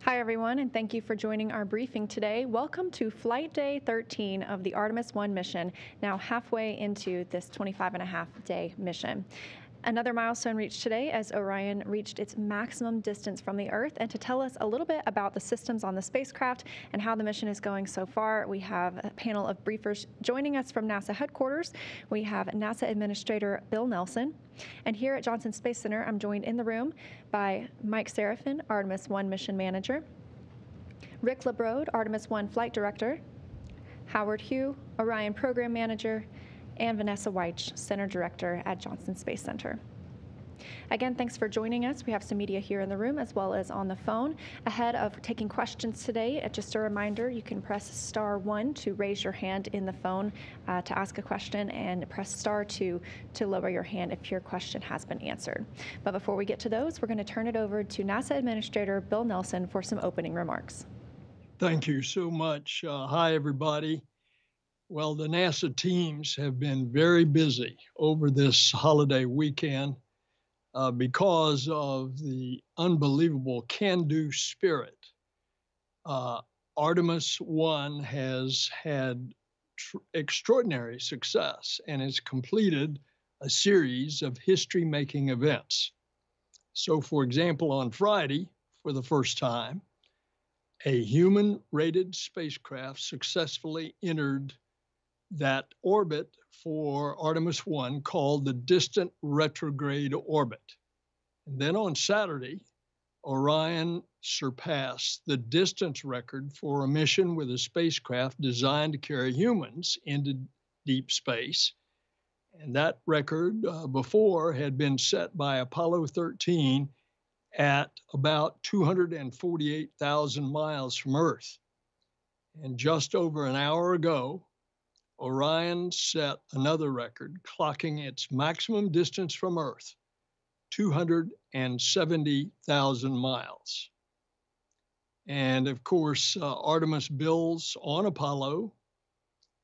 Hi, everyone, and thank you for joining our briefing today. Welcome to Flight Day 13 of the Artemis I mission, now halfway into this 25-and-a-half-day mission. Another milestone reached today as Orion reached its maximum distance from the Earth. And to tell us a little bit about the systems on the spacecraft and how the mission is going so far, we have a panel of briefers joining us from NASA headquarters. We have NASA Administrator Bill Nelson. And here at Johnson Space Center, I'm joined in the room by Mike Serafin, Artemis I Mission Manager, Rick LeBrode, Artemis I Flight Director, Howard Hugh, Orion Program Manager, and Vanessa Weich, Center Director at Johnson Space Center. Again, thanks for joining us. We have some media here in the room as well as on the phone. Ahead of taking questions today, just a reminder, you can press *1 to raise your hand in the phone to ask a question, and press *2 to lower your hand if your question has been answered. But before we get to those, we're going to turn it over to NASA Administrator Bill Nelson for some opening remarks. Thank you so much. Hi, everybody. Well, the NASA teams have been very busy over this holiday weekend because of the unbelievable can-do spirit. Artemis I has had extraordinary success and has completed a series of history-making events. So, for example, on Friday, for the first time, a human-rated spacecraft successfully entered that orbit for Artemis I called the distant retrograde orbit. And then on Saturday, Orion surpassed the distance record for a mission with a spacecraft designed to carry humans into deep space. And that record before had been set by Apollo 13 at about 248,000 miles from Earth. And just over an hour ago, Orion set another record, clocking its maximum distance from Earth, 270,000 miles. And of course, Artemis builds on Apollo.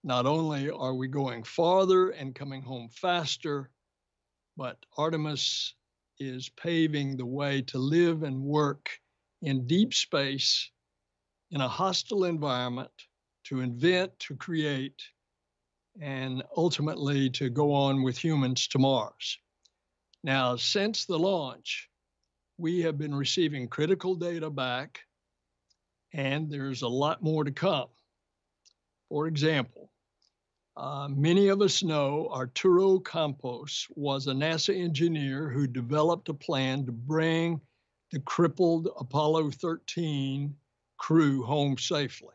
Not only are we going farther and coming home faster, but Artemis is paving the way to live and work in deep space in a hostile environment, to invent, to create, and ultimately to go on with humans to Mars. Now, since the launch, we have been receiving critical data back, and there's a lot more to come. For example, many of us know Arturo Campos was a NASA engineer who developed a plan to bring the crippled Apollo 13 crew home safely.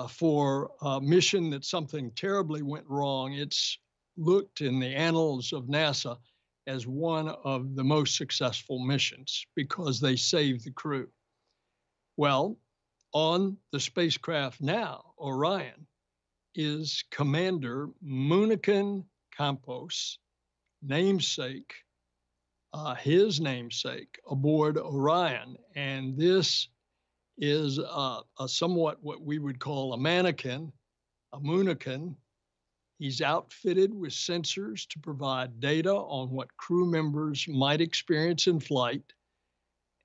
For a mission that something terribly went wrong, it's looked in the annals of NASA as one of the most successful missions because they saved the crew. Well, on the spacecraft now, Orion, is Commander Munican Campos' namesake, his namesake aboard Orion. And this is a somewhat what we would call a mannequin, a Munican. He's outfitted with sensors to provide data on what crew members might experience in flight.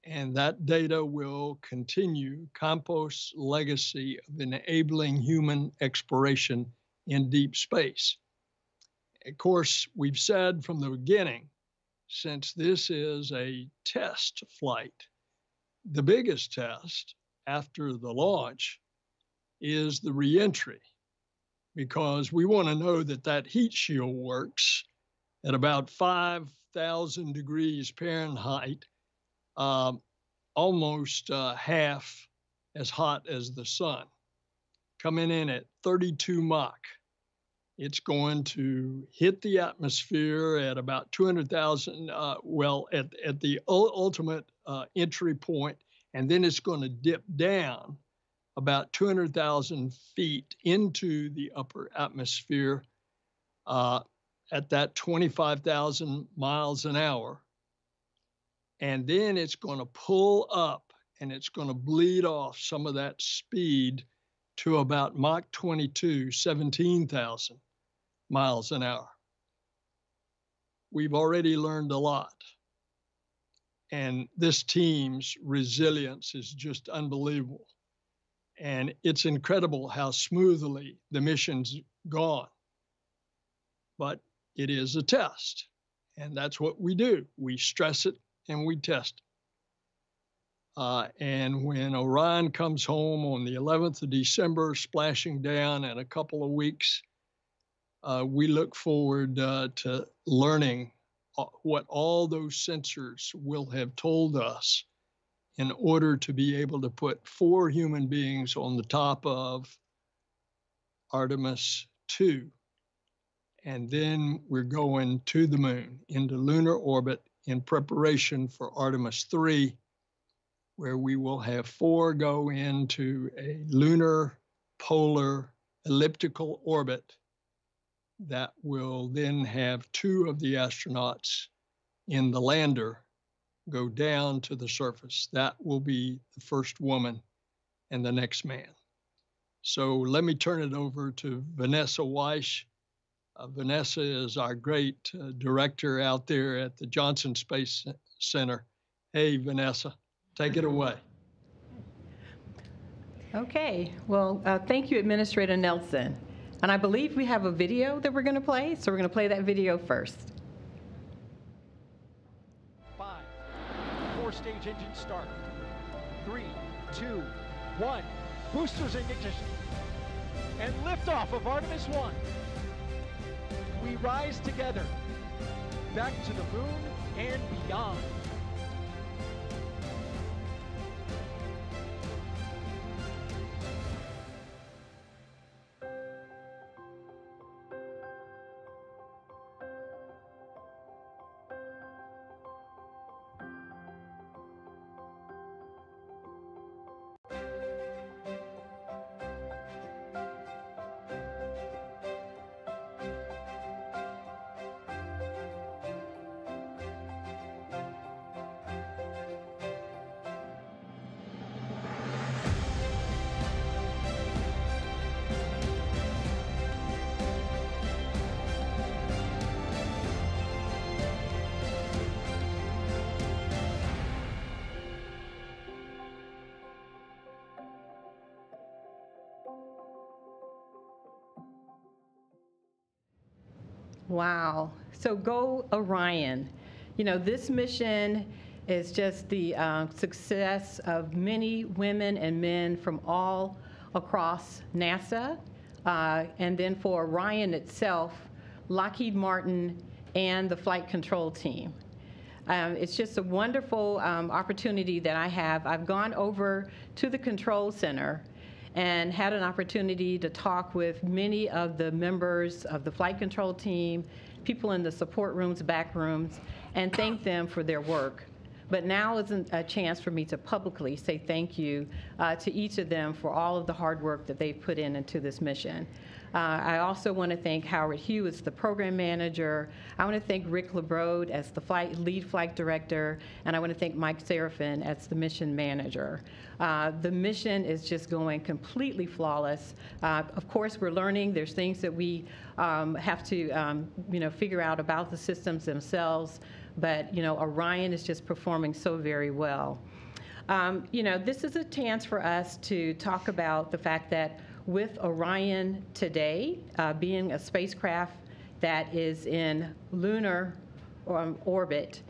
And that data will continue Campos' legacy of enabling human exploration in deep space. Of course, we've said from the beginning, since this is a test flight, the biggest test after the launch is the reentry, because we want to know that that heat shield works at about 5,000 degrees Fahrenheit, almost half as hot as the sun, coming in at 32 Mach. It's going to hit the atmosphere at about 200,000, at the ultimate entry point, and then it's going to dip down about 200,000 feet into the upper atmosphere at that 25,000 miles an hour. And then it's going to pull up and it's going to bleed off some of that speed to about Mach 22, 17,000 miles an hour. We've already learned a lot. And this team's resilience is just unbelievable. And it's incredible how smoothly the mission's gone. But it is a test. And that's what we do. We stress it and we test it. And when Orion comes home on the 11th of December, splashing down in a couple of weeks, we look forward to learning what all those sensors will have told us in order to be able to put 4 human beings on the top of Artemis II. And then we're going to the moon, into lunar orbit in preparation for Artemis III, where we will have 4 go into a lunar polar elliptical orbit that will then have 2 of the astronauts in the lander go down to the surface. That will be the first woman and the next man. So let me turn it over to Vanessa Weiss. Vanessa is our great director out there at the Johnson Space Center. Hey, Vanessa, take it away. Okay, well, thank you, Administrator Nelson. And I believe we have a video that we're going to play, so we're going to play that video first. 5, 4-stage engine start. 3, 2, 1. Boosters ignition. And liftoff of Artemis I. We rise together, back to the moon and beyond. Wow. So go Orion. You know, this mission is just the success of many women and men from all across NASA. And then for Orion itself, Lockheed Martin and the flight control team. It's just a wonderful opportunity that I have. I've gone over to the control center and had an opportunity to talk with many of the members of the flight control team, people in the support rooms, back rooms, and thank them for their work. But now isn't a chance for me to publicly say thank you to each of them for all of the hard work that they've put into this mission. I also want to thank Howard Hugh as the program manager. I want to thank Rick LeBrode as the lead flight director, and I want to thank Mike Serafin as the mission manager. The mission is just going completely flawless. Of course, we're learning. There's things that we have to, figure out about the systems themselves. But, Orion is just performing so very well. This is a chance for us to talk about the fact that with Orion today, being a spacecraft that is in lunar orbit,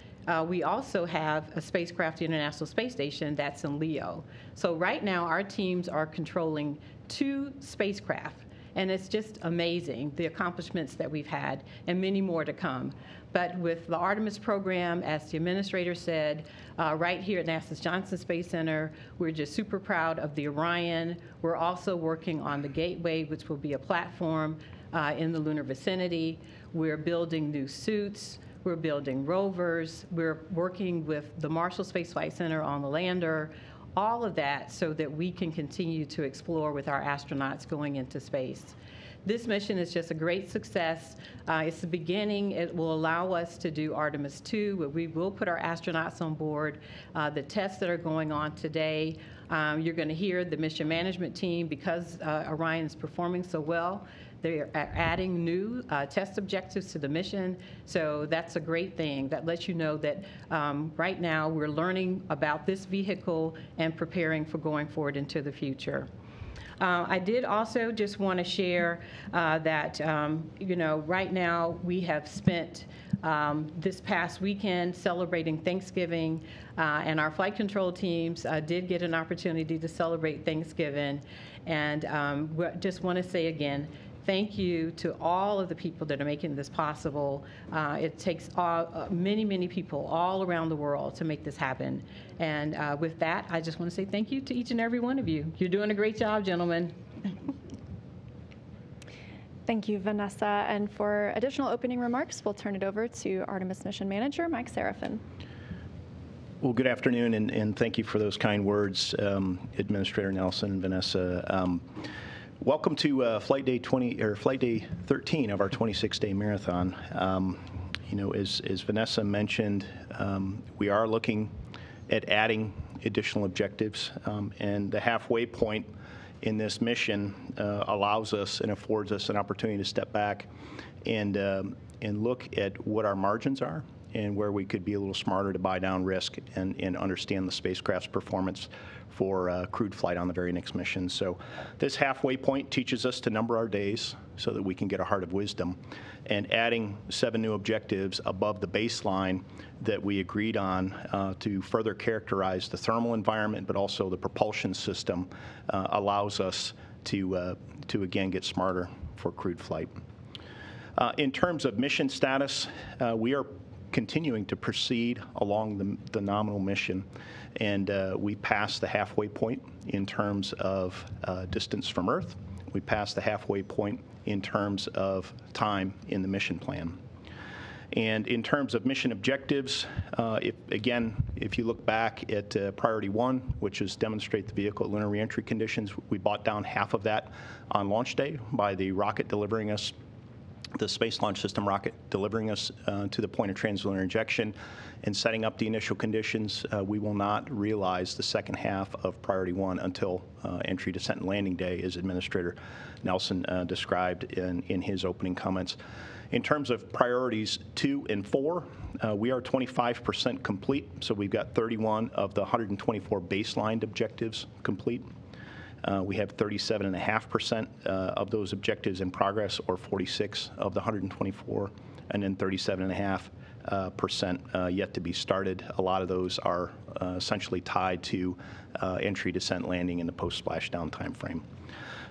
we also have a spacecraft, the International Space Station, that's in LEO. So right now, our teams are controlling 2 spacecraft. And it's just amazing, the accomplishments that we've had, and many more to come. But with the Artemis program, as the administrator said, right here at NASA's Johnson Space Center, we're just super proud of the Orion. We're also working on the Gateway, which will be a platform in the lunar vicinity. We're building new suits. We're building rovers. We're working with the Marshall Space Flight Center on the lander. All of that so that we can continue to explore with our astronauts going into space. This mission is just a great success. It's the beginning. It will allow us to do Artemis II, where we will put our astronauts on board. The tests that are going on today, you're going to hear the mission management team, because Orion is performing so well, They are adding new test objectives to the mission, so that's a great thing. That lets you know that right now we're learning about this vehicle and preparing for going forward into the future. I did also just want to share that, right now we have spent this past weekend celebrating Thanksgiving, and our flight control teams did get an opportunity to celebrate Thanksgiving. And we just want to say again, thank you to all of the people that are making this possible. It takes many, many people all around the world to make this happen. And with that, I just want to say thank you to each and every one of you. You're doing a great job, gentlemen. Thank you, Vanessa. And for additional opening remarks, we'll turn it over to Artemis Mission Manager Mike Serafin. Well, good afternoon, and thank you for those kind words, Administrator Nelson and Vanessa. Welcome to Flight Day 13 of our 26-day marathon. As Vanessa mentioned, we are looking at adding additional objectives, and the halfway point in this mission allows us and affords us an opportunity to step back and look at what our margins are and where we could be a little smarter to buy down risk and understand the spacecraft's performance for crewed flight on the very next mission. So this halfway point teaches us to number our days so that we can get a heart of wisdom. And adding 7 new objectives above the baseline that we agreed on to further characterize the thermal environment, but also the propulsion system, allows us to again get smarter for crewed flight. In terms of mission status, we are continuing to proceed along the nominal mission, and we passed the halfway point in terms of distance from Earth. We passed the halfway point in terms of time in the mission plan. And in terms of mission objectives, if you look back at Priority 1, which is demonstrate the vehicle at lunar reentry conditions, we bought down half of that on launch day by the rocket delivering us, the Space Launch System rocket delivering us to the point of translunar injection and setting up the initial conditions. We will not realize the second half of Priority 1 until entry, descent, and landing day, as Administrator Nelson described in his opening comments. In terms of priorities 2 and 4, we are 25% complete, so we've got 31 of the 124 baselined objectives complete. We have 37.5% of those objectives in progress, or 46 of the 124, and then 37.5% yet to be started. A lot of those are essentially tied to entry, descent, landing in the post-splashdown time frame.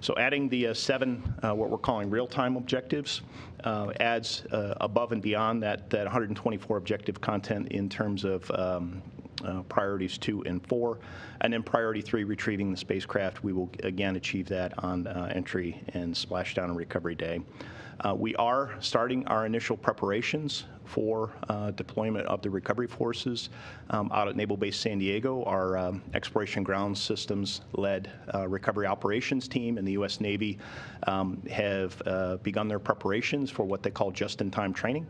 So adding the 7, what we're calling real-time objectives, adds above and beyond that 124 objective content in terms of priorities 2 and 4. And then priority 3, retrieving the spacecraft. We will again achieve that on entry and splashdown and recovery day. We are starting our initial preparations for deployment of the recovery forces out at Naval Base San Diego. Our Exploration Ground Systems-led recovery operations team in the U.S. Navy have begun their preparations for what they call just-in-time training.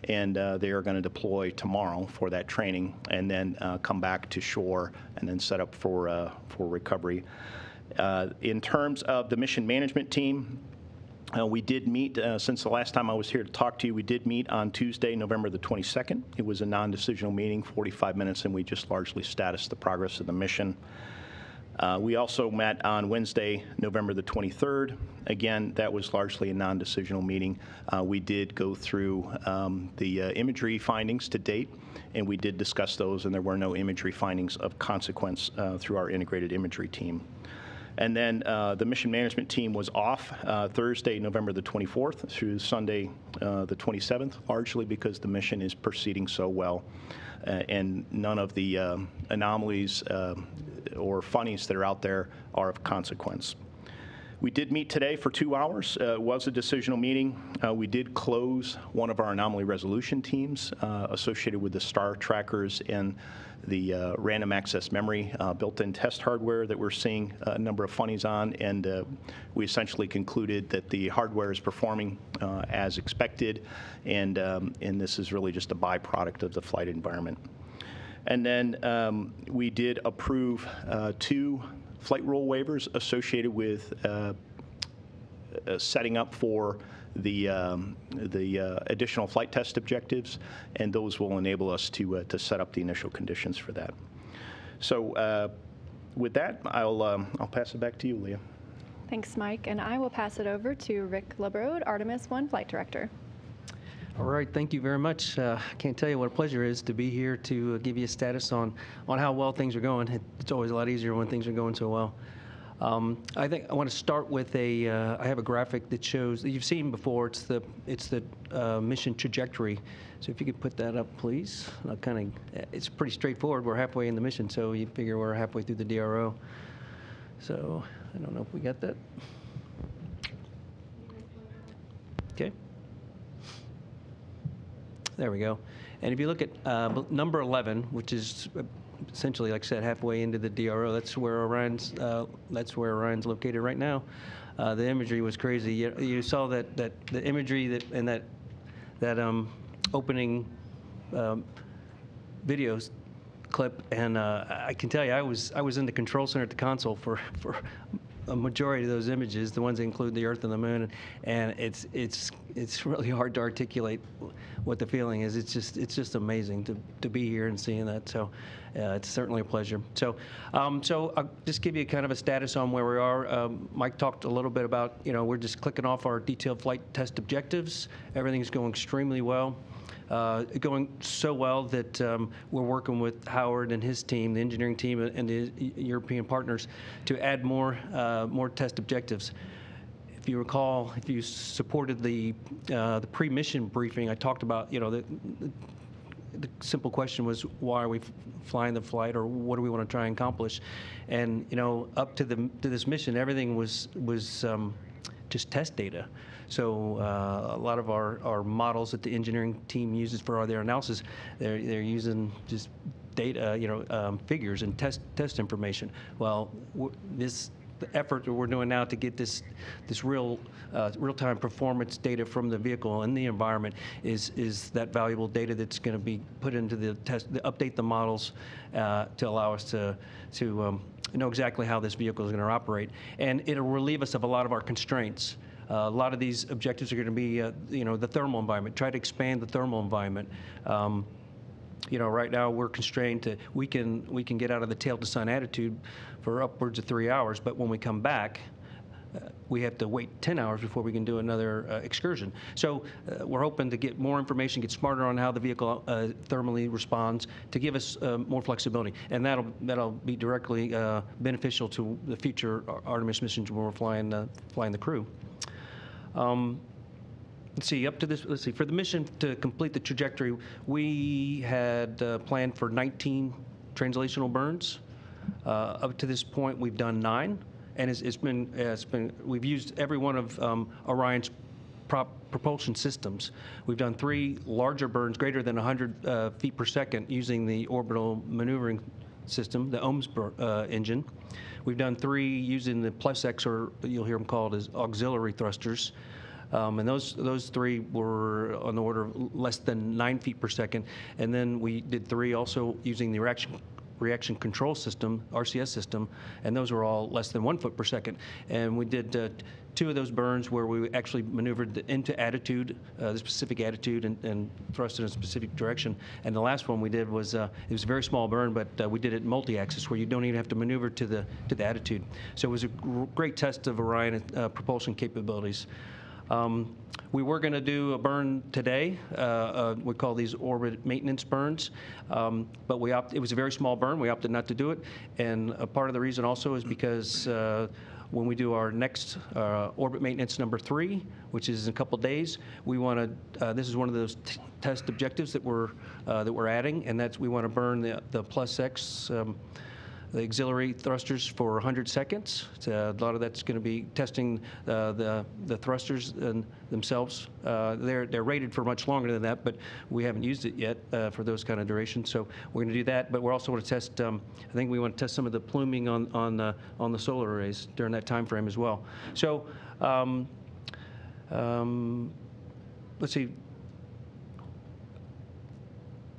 And they are going to deploy tomorrow for that training and then come back to shore and then set up for recovery. In terms of the mission management team, we did meet, since the last time I was here to talk to you, we did meet on Tuesday, November the 22nd. It was a non-decisional meeting, 45 minutes, and we just largely statused the progress of the mission. We also met on Wednesday, November the 23rd. Again, that was largely a non-decisional meeting. We did go through the imagery findings to date, and we did discuss those, and there were no imagery findings of consequence through our integrated imagery team. And then the mission management team was off Thursday, November the 24th through Sunday, the 27th, largely because the mission is proceeding so well. And none of the anomalies or funnies that are out there are of consequence. We did meet today for 2 hours. It was a decisional meeting. We did close one of our anomaly resolution teams associated with the star trackers and the random access memory built-in test hardware that we're seeing a number of funnies on, and we essentially concluded that the hardware is performing as expected, and this is really just a byproduct of the flight environment. And then we did approve 2 flight rule waivers associated with setting up for the additional flight test objectives, and those will enable us to set up the initial conditions for that. So with that, I'll pass it back to you, Leah. Thanks, Mike. And I will pass it over to Rick LeBrode, Artemis I Flight Director. All right, thank you very much. I can't tell you what a pleasure it is to be here to give you a status on how well things are going. It's always a lot easier when things are going so well. I think I want to start with I have a graphic that shows, that you've seen before, it's the mission trajectory. So if you could put that up, please. It's pretty straightforward. We're halfway in the mission, so you figure we're halfway through the DRO. So I don't know if we got that. Okay. There we go. And if you look at number 11, which is essentially, like I said, halfway into the DRO, that's where Orion's located right now. The imagery was crazy. You saw that the imagery and that opening videos clip, and I can tell you, I was in the control center at the console for a majority of those images, the ones that include the Earth and the Moon, and it's really hard to articulate what the feeling is. It's just amazing to be here and seeing that. So it's certainly a pleasure. So I'll just give you kind of a status on where we are. Mike talked a little bit about, we're just clicking off our detailed flight test objectives. Everything's going extremely well. Going so well that we're working with Howard and his team, the engineering team, and the European partners to add more test objectives. If you recall, if you supported the pre-mission briefing, I talked about, the simple question was, why are we flying the flight, or what do we want to try and accomplish? And up to this mission, everything was just test data. So a lot of our models that the engineering team uses for their analysis, they're using just data, figures and test information. Well, the effort that we're doing now to get this real-time performance data from the vehicle and the environment is that valuable data that's going to be put into the test, to update the models to allow us to know exactly how this vehicle is going to operate, and it'll relieve us of a lot of our constraints. A lot of these objectives are going to be, the thermal environment. Try to expand the thermal environment. Right now we're constrained to we can get out of the tail to sun attitude for upwards of 3 hours, but when we come back, we have to wait 10 hours before we can do another excursion. So we're hoping to get more information, get smarter on how the vehicle thermally responds to give us more flexibility, and that'll be directly beneficial to the future Artemis missions when we're flying the crew. Let's see, for the mission to complete the trajectory, we had planned for 19 translational burns. Up to this point, we've done 9, and we've used every one of Orion's propulsion systems. We've done 3 larger burns greater than 100 feet per second using the orbital maneuvering system, the OMS engine. We've done 3 using the +X, or you'll hear them called as auxiliary thrusters. And those 3 were on the order of less than 9 feet per second. And then we did 3 also using the reaction control system, RCS system, and those were all less than 1 foot per second. And we did 2 of those burns where we actually maneuvered into attitude, the specific attitude, and thrust in a specific direction. And the last one we did was, it was a very small burn, but we did it multi-axis, where you don't even have to maneuver to the attitude. So it was a great test of Orion propulsion capabilities. We were going to do a burn today. We call these orbit maintenance burns, but it was a very small burn. We opted not to do it, and a part of the reason also is because when we do our next orbit maintenance number 3, which is in a couple days, we want to. This is one of those test objectives that we're adding, and we want to burn the +X. The auxiliary thrusters for 100 seconds. A lot of that's going to be testing the thrusters themselves. They're rated for much longer than that, but we haven't used it yet for those kind of durations. So we're going to do that, but we're also going to test. I think we want to test some of the pluming on the solar arrays during that time frame as well. So let's see.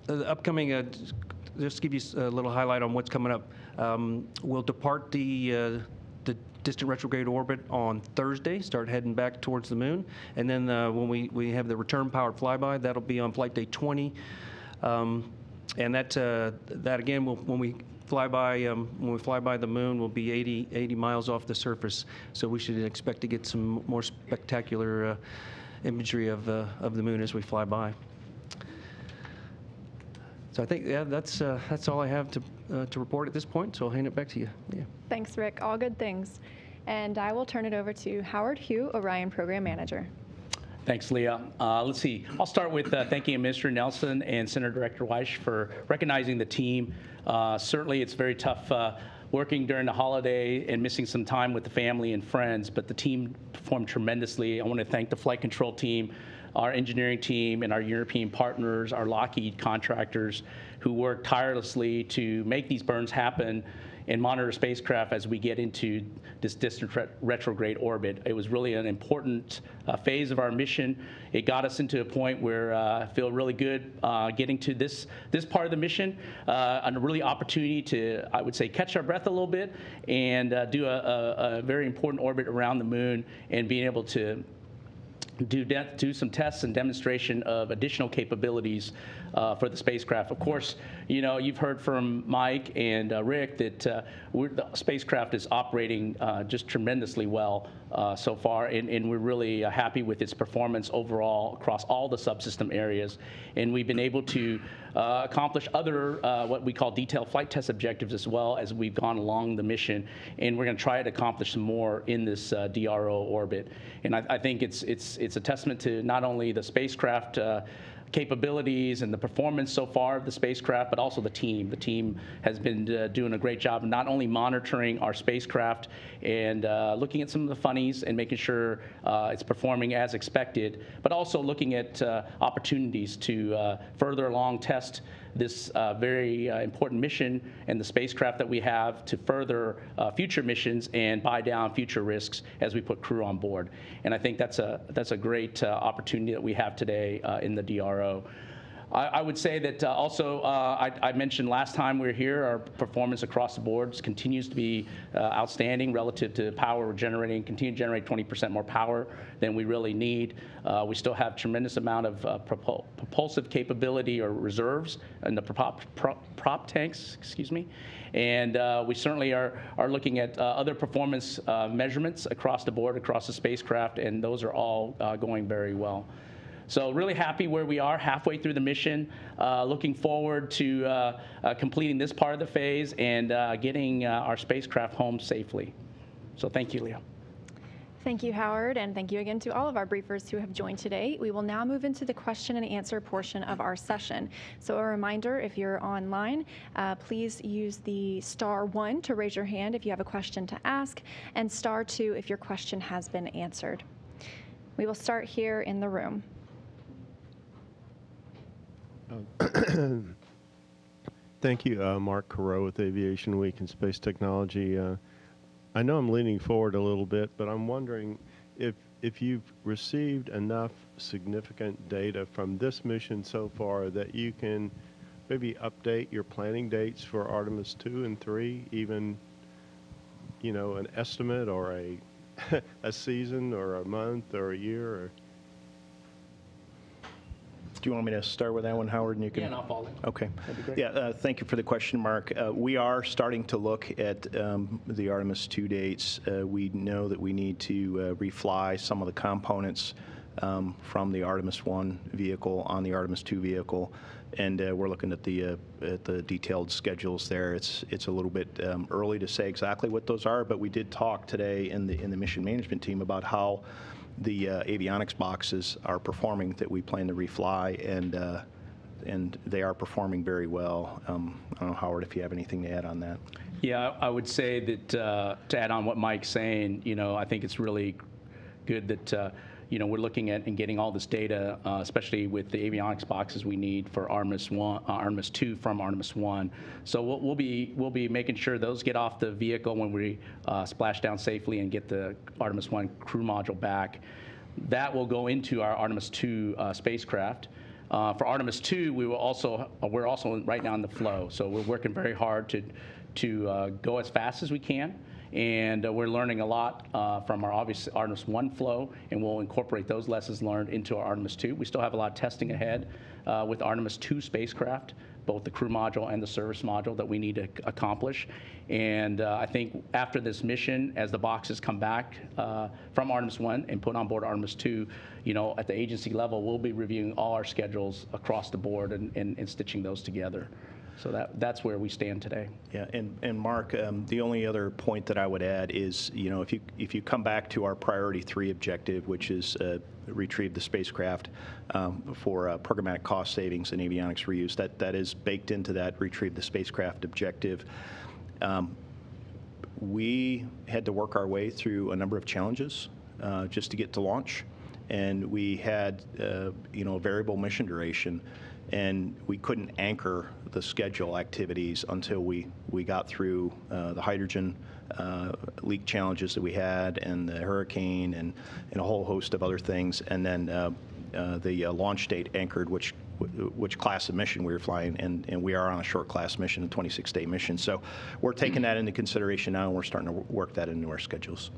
The upcoming. Just to give you a little highlight on what's coming up. We'll depart the the distant retrograde orbit on Thursday, start heading back towards the moon. And then when we have the return powered flyby, that'll be on flight day 20. And that again, when we fly by the moon, will be 80 miles off the surface. So we should expect to get some more spectacular imagery of the moon as we fly by. So I think that's all I have to report at this point. So I'll hand it back to you. Yeah. Thanks, Rick. All good things. And I will turn it over to Howard Hugh, Orion Program Manager. Thanks, Leah. Let's see. I'll start with thanking Mr. Nelson and Senator Director Weish for recognizing the team. Certainly, it's very tough working during the holiday and missing some time with the family and friends, but the team performed tremendously. I want to thank the flight control team, our engineering team, and our European partners, our Lockheed contractors, who worked tirelessly to make these burns happen and monitor spacecraft as we get into this distant retrograde orbit. It was really an important phase of our mission. It got us into a point where I feel really good getting to this part of the mission, and a really opportunity to, I would say, catch our breath a little bit and do a very important orbit around the moon and being able to do some tests and demonstration of additional capabilities for the spacecraft. Of course, you've heard from Mike and Rick that the spacecraft is operating just tremendously well so far, and we're really happy with its performance overall across all the subsystem areas. And we've been able to accomplish other what we call detailed flight test objectives as well as we've gone along the mission, and we're going to try to accomplish some more in this DRO orbit. And I think it's a testament to not only the spacecraft capabilities and the performance so far of the spacecraft, but also the team. The team has been doing a great job of not only monitoring our spacecraft and looking at some of the funnies and making sure it's performing as expected, but also looking at opportunities to further along test this very important mission and the spacecraft that we have to further future missions and buy down future risks as we put crew on board. And I think that's a great opportunity that we have today in the DRO. I would say that also, I mentioned last time we were here, our performance across the board continues to be outstanding relative to power we're generating, continue to generate 20% more power than we really need. We still have tremendous amount of propulsive capability or reserves in the prop tanks, excuse me. And we certainly are looking at other performance measurements across the board, across the spacecraft, and those are all going very well. So really happy where we are halfway through the mission, looking forward to completing this part of the phase and getting our spacecraft home safely. So thank you, Leah. Thank you, Howard, and thank you again to all of our briefers who have joined today. We will now move into the question and answer portion of our session. So a reminder, if you're online, please use the *1 to raise your hand if you have a question to ask, and *2 if your question has been answered. We will start here in the room. Thank you, Mark Carreau with Aviation Week and Space Technology. I know I'm leaning forward a little bit, but I'm wondering if you've received enough significant data from this mission so far that you can maybe update your planning dates for Artemis II and III, even, an estimate or a season or a month or a year? Or Do you want me to start with that one, Howard? And you can. Yeah, and I'll follow. Okay. That'd be great. Yeah, thank you for the question, Mark. We are starting to look at the Artemis II dates. We know that we need to refly some of the components from the Artemis I vehicle on the Artemis II vehicle, and we're looking at the detailed schedules there. It's a little bit early to say exactly what those are, but we did talk today in the mission management team about how the avionics boxes are performing that we plan to refly, and they are performing very well. I don't know, Howard, if you have anything to add on that. Yeah, I would say that to add on what Mike's saying, I think it's really good that we're looking at and getting all this data, especially with the avionics boxes we need for Artemis II from Artemis I. So we'll be making sure those get off the vehicle when we splash down safely and get the Artemis I crew module back. That will go into our Artemis II spacecraft. For Artemis II, we're also right now in the flow, so we're working very hard to go as fast as we can And we're learning a lot from our obvious Artemis I flow, and we'll incorporate those lessons learned into our Artemis II. We still have a lot of testing ahead with Artemis II spacecraft, both the crew module and the service module that we need to accomplish. And I think after this mission, as the boxes come back from Artemis I and put on board Artemis II, you know, at the agency level, we'll be reviewing all our schedules across the board and stitching those together. So that's where we stand today. Yeah, and Mark, the only other point that I would add is, you know, if you come back to our priority 3 objective, which is retrieve the spacecraft for programmatic cost savings and avionics reuse, that is baked into that retrieve the spacecraft objective. We had to work our way through a number of challenges just to get to launch, and we had you know, a variable mission duration, and we couldn't anchor the schedule activities until we got through the hydrogen leak challenges that we had, and the hurricane, and a whole host of other things, and then the launch date anchored which class of mission we were flying, and we are on a short class mission, a 26-day mission. So we're taking that into consideration now, and we're starting to work that into our schedules.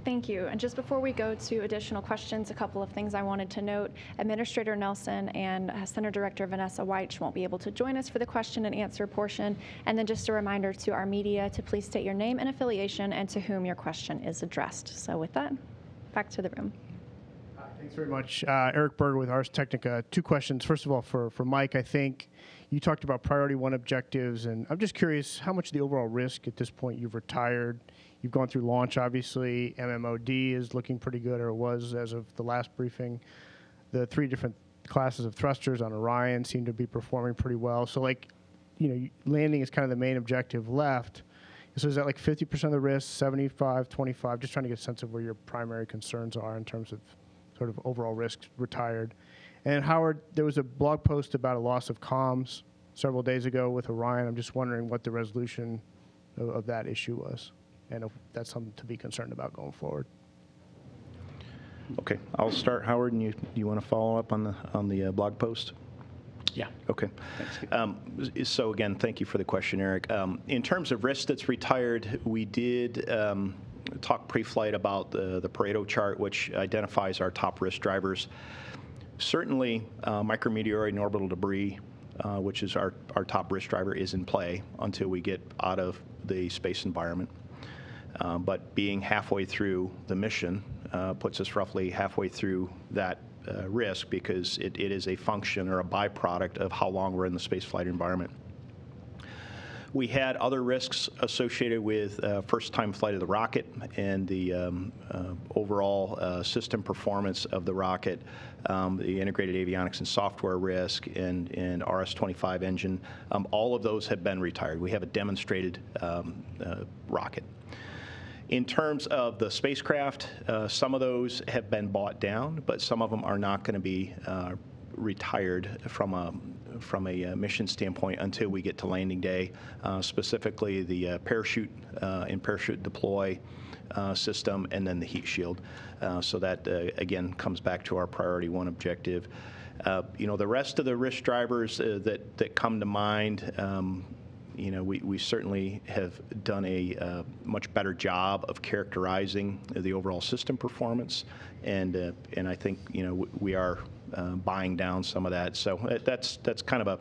Thank you. And just before we go to additional questions, a couple of things I wanted to note. Administrator Nelson and Center Director Vanessa Weich won't be able to join us for the question and answer portion. And then just a reminder to our media to please state your name and affiliation and to whom your question is addressed. So with that, back to the room. Thanks very much. Eric Berger with Ars Technica. 2 questions. First of all, for Mike, I think you talked about priority 1 objectives, and I'm just curious how much of the overall risk at this point you've retired. You've gone through launch, obviously. MMOD is looking pretty good, or it was as of the last briefing. The 3 different classes of thrusters on Orion seem to be performing pretty well. So, like, you know, landing is kind of the main objective left. So is that like 50% of the risk, 75, 25? Just trying to get a sense of where your primary concerns are in terms of sort of overall risks retired. And Howard, there was a blog post about a loss of comms several days ago with Orion. I'm just wondering what the resolution of that issue was, and if that's something to be concerned about going forward. Okay, I'll start, Howard, and you want to follow up on the blog post? Yeah. Okay. Thanks. So again, thank you for the question, Eric. In terms of risk that's retired, we did talk pre-flight about the Pareto chart, which identifies our top risk drivers. Certainly, micrometeoroid and orbital debris, which is our top risk driver, is in play until we get out of the space environment. But being halfway through the mission puts us roughly halfway through that risk, because it is a function or a byproduct of how long we're in the spaceflight environment. We had other risks associated with first-time flight of the rocket and the overall system performance of the rocket, the integrated avionics and software risk, and RS-25 engine. All of those have been retired. We have a demonstrated rocket. In terms of the spacecraft, some of those have been bought down, but some of them are not going to be retired from a mission standpoint until we get to landing day, specifically the parachute and parachute deploy system, and then the heat shield. So that, again, comes back to our priority 1 objective. You know, the rest of the risk drivers that come to mind, you know, we certainly have done a much better job of characterizing the overall system performance, and I think, you know, we are buying down some of that. So that's kind of a,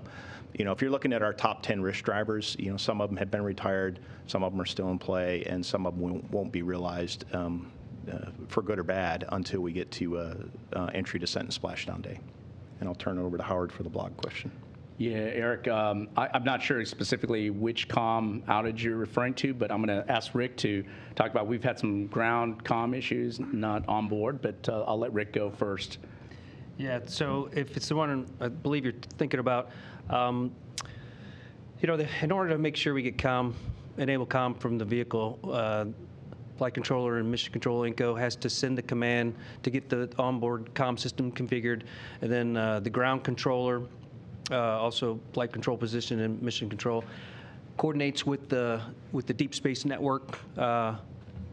you know, if you're looking at our top 10 risk drivers, you know, some of them have been retired, some of them are still in play, and some of them won't be realized for good or bad until we get to entry, descent, and splashdown day. And I'll turn it over to Howard for the blog question. Yeah, Eric, I'm not sure specifically which comm outage you're referring to, but I'm going to ask Rick to talk about, we've had some ground comm issues, not on board, but I'll let Rick go first. Yeah, so if it's the one I believe you're thinking about, you know, in order to make sure we get enable comm from the vehicle, flight controller and mission control Inco has to send the command to get the onboard comm system configured, and then the ground controller, also flight control position and mission control, coordinates with the Deep Space Network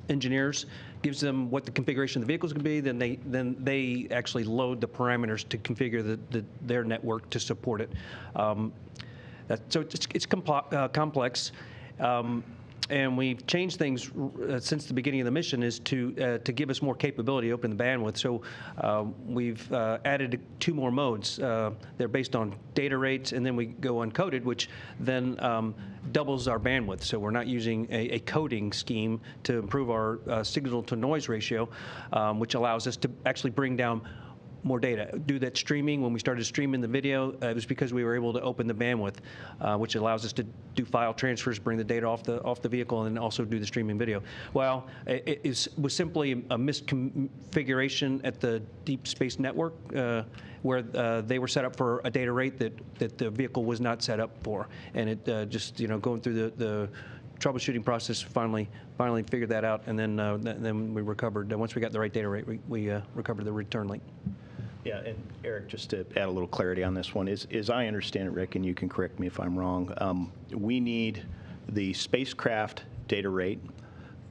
engineers, gives them what the configuration of the vehicle is going to be. Then they actually load the parameters to configure their network to support it. So it's complex. and we've changed things since the beginning of the mission, is to give us more capability, open the bandwidth. So we've added 2 more modes. They're based on data rates, and then we go uncoded, which then doubles our bandwidth. So we're not using a coding scheme to improve our signal-to-noise ratio, which allows us to actually bring down more data. Do that streaming. When we started streaming the video, it was because we were able to open the bandwidth, which allows us to do file transfers, bring the data off the vehicle, and also do the streaming video. Well, it was simply a misconfiguration at the Deep Space Network, where they were set up for a data rate that the vehicle was not set up for, and it just going through the troubleshooting process, finally figured that out, and then we recovered. Once we got the right data rate, we recovered the return link. Yeah, and Eric, just to add a little clarity on this one, as I understand it, Rick, and you can correct me if I'm wrong, we need the spacecraft data rate,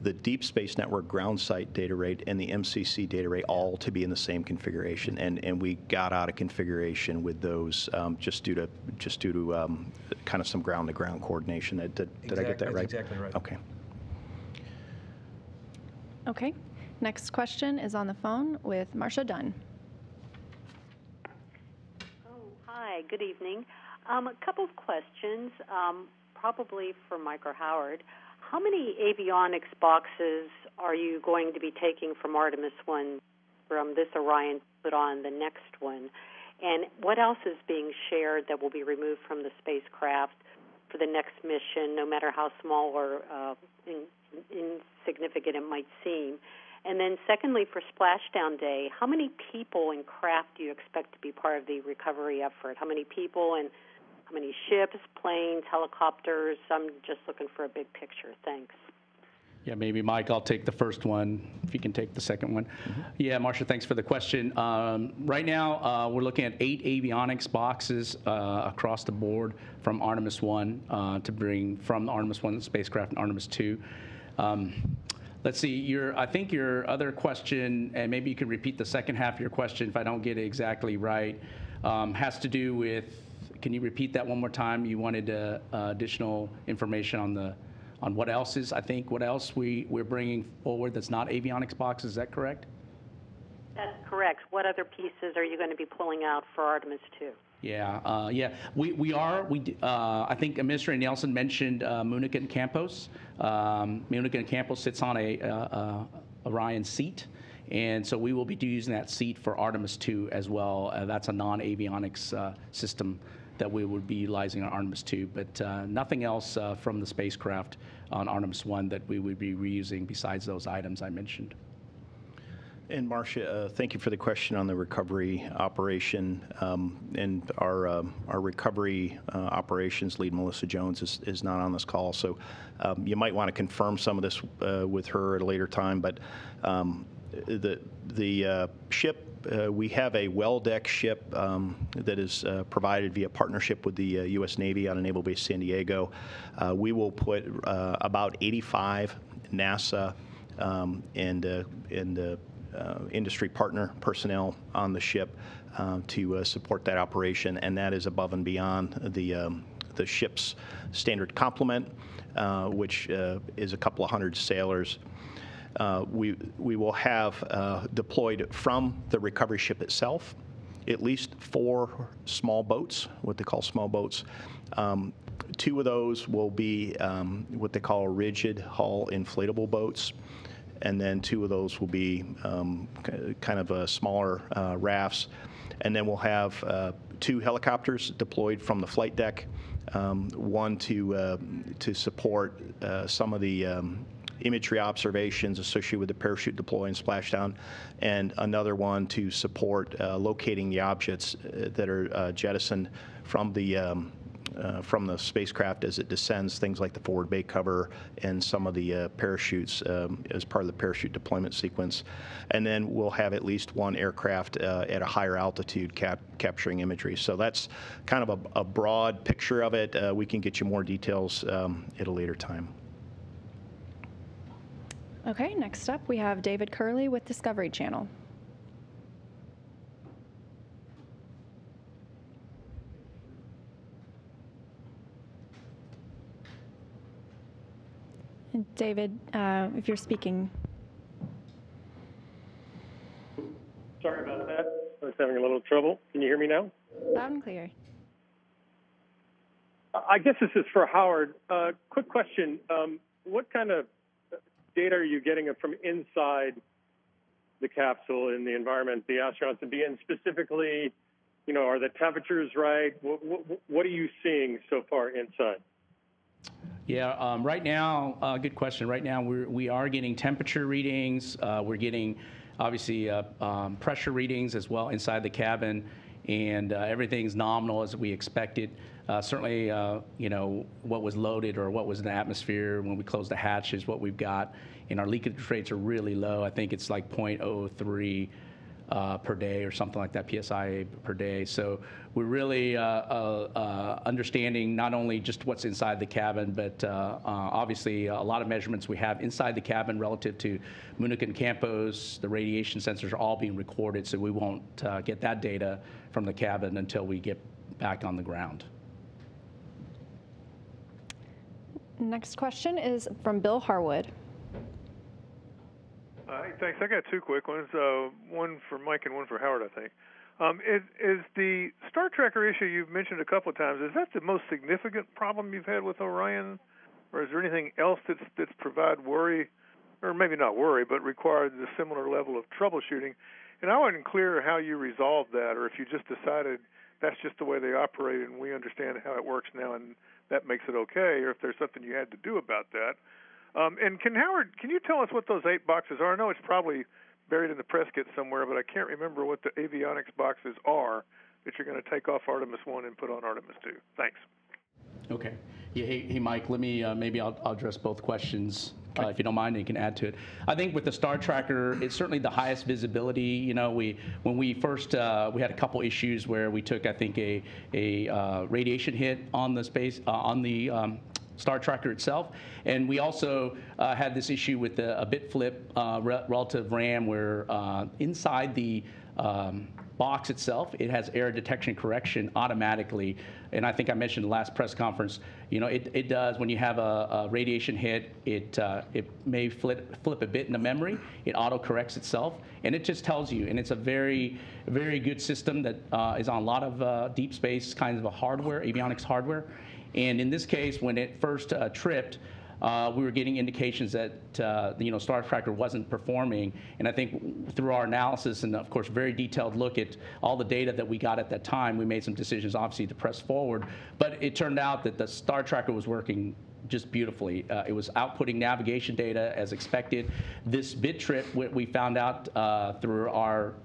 the Deep Space Network ground site data rate, and the MCC data rate all to be in the same configuration, and we got out of configuration with those just due to kind of some ground-to-ground coordination. Did I get that right? That's exactly right. Okay. Okay. Next question is on the phone with Marcia Dunn. Hi, good evening. A couple of questions, probably for Mike or Howard. How many avionics boxes are you going to be taking from Artemis I, from this Orion, put on the next one? And what else is being shared that will be removed from the spacecraft for the next mission, no matter how small or insignificant it might seem? And then secondly, for Splashdown Day, how many people and craft do you expect to be part of the recovery effort? How many people and how many ships, planes, helicopters? I'm just looking for a big picture. Thanks. Yeah, maybe Mike, I'll take the first one, if you can take the second one. Mm-hmm. Yeah, Marcia, thanks for the question. Right now, we're looking at 8 avionics boxes across the board from Artemis I to bring from the Artemis I spacecraft and Artemis II. Let's see, I think your other question, and maybe you could repeat the second half of your question if I don't get it exactly right, has to do with, can you repeat that one more time? You wanted additional information on what else is, I think, what else we're bringing forward that's not avionics boxes, is that correct? That's correct. What other pieces are you going to be pulling out for Artemis II? Yeah, I think Administrator Nelson mentioned Munich and Campos. Munich and Campos sits on a Orion seat, and so we will be using that seat for Artemis II as well. That's a non-avionics system that we would be utilizing on Artemis II, but nothing else from the spacecraft on Artemis I that we would be reusing besides those items I mentioned. And Marcia, thank you for the question on the recovery operation. And our recovery operations lead, Melissa Jones, is not on this call, so you might want to confirm some of this with her at a later time. But the ship, we have a well-deck ship that is provided via partnership with the U.S. Navy out of Naval Base San Diego. We will put about 85 NASA and industry partner personnel on the ship to support that operation, and that is above and beyond the ship's standard complement, which is a couple of hundred sailors. We will have deployed from the recovery ship itself at least 4 small boats, what they call small boats. 2 of those will be what they call rigid hull inflatable boats, and then 2 of those will be kind of smaller rafts. And then we'll have 2 helicopters deployed from the flight deck, one to support some of the imagery observations associated with the parachute deploy and splashdown, and another one to support locating the objects that are jettisoned from the spacecraft as it descends, things like the forward bay cover and some of the parachutes as part of the parachute deployment sequence. And then we'll have at least 1 aircraft at a higher altitude capturing imagery. So that's kind of a broad picture of it. We can get you more details at a later time. Okay, next up we have David Curley with Discovery Channel. And David, if you're speaking. Sorry about that. I was having a little trouble. Can you hear me now? Loud and clear. I guess this is for Howard. Quick question. What kind of data are you getting from inside the capsule in the environment the astronauts would be in? Specifically, are the temperatures right? What are you seeing so far inside? Yeah, right now, good question. Right now, we are getting temperature readings. We're getting, obviously, pressure readings as well inside the cabin, and everything's nominal as we expected. Certainly, what was loaded or what was in the atmosphere when we closed the hatches, what we've got, and our leakage rates are really low. I think it's like 0.03 per day or something like that, PSI per day. So we're really understanding not only just what's inside the cabin, but obviously a lot of measurements we have inside the cabin relative to Munich and Campos. The radiation sensors are all being recorded, so we won't get that data from the cabin until we get back on the ground. Next question is from Bill Harwood. Hey, thanks. I got two quick ones, one for Mike and one for Howard, I think. Is the Star Tracker issue you've mentioned a couple of times, is that the most significant problem you've had with Orion? Or is there anything else that's provide worry, or maybe not worry, but required a similar level of troubleshooting? And I wasn't clear how you resolved that, or if you just decided that's just the way they operate and we understand how it works now and that makes it okay, or if there's something you had to do about that. And Howard, can you tell us what those 8 boxes are? I know it's probably buried in the press kit somewhere, but I can't remember what the avionics boxes are that you're going to take off Artemis I and put on Artemis II. Thanks. Okay. Yeah, hey Mike, let me, maybe I'll address both questions. If you don't mind, you can add to it. I think with the Star Tracker, it's certainly the highest visibility. When we first, we had a couple issues where we took, I think, a radiation hit on the Star Tracker itself, and we also had this issue with a bit flip relative RAM where inside the box itself, it has error detection correction automatically. And I think I mentioned the last press conference, it does, when you have a radiation hit, it may flip a bit in the memory, it auto corrects itself, and it just tells you. And it's a very, very good system that is on a lot of deep space kinds of hardware, avionics hardware. And in this case, when it first tripped, we were getting indications that Star Tracker wasn't performing, and I think through our analysis and of course very detailed look at all the data that we got at that time, we made some decisions obviously to press forward. But it turned out that the Star Tracker was working just beautifully. It was outputting navigation data as expected. This bit trip, we found out through our